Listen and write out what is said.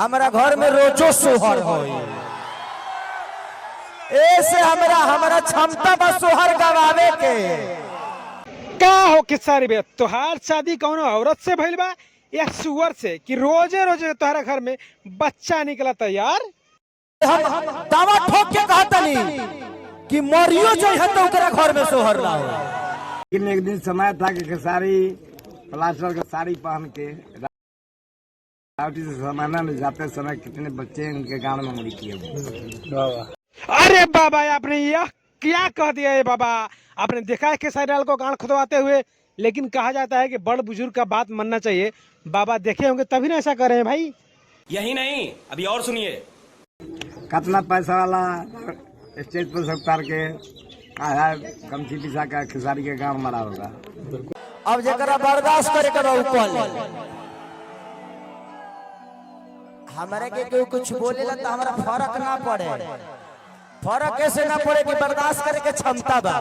हमारा घर में रोजो सोहर हो, ऐसे हमारा क्षमता बस सोहर गवावे के। का हो किसारी बे तोहार शादी कौनो औरत से भइल बा या सुअर से कि रोजे रोजे तुम्हारा घर में बच्चा निकलता यार? हम दावा ठोक के कहतनी कि मरियो जो है तो ओकरा घर में सोहर ना हो। लेकिन एक दिन समय था कि खेसारी प्लास्टर का साड़ी पहन के रावटी से समाना ले जाते समय कितने बच्चे उनके गांव में मुड़ी किए हुए। अरे बाबा आपने यह क्या कह दिया है बाबा? आपने देखा है खेसारी लाल को गांड खुदवाते हुए, लेकिन कहा जाता है कि बड़ बुजुर्ग का बात मानना चाहिए। बाबा देखे होंगे तभी ना ऐसा कर रहे हैं भाई। यही नहीं, अभी और सुनिए। कितना पैसा वाला स्टेज पर से उतार के आया गमछी पिसा का खेसारी के गांव मरा होगा। अब जरा बर्दाश्त करे के ऊपर हमारे के कोई कुछ बोलेला तो हमारा फर्क ना पड़े। फर्क कैसे ना पड़े कि बर्दाश्त करे के क्षमता बा।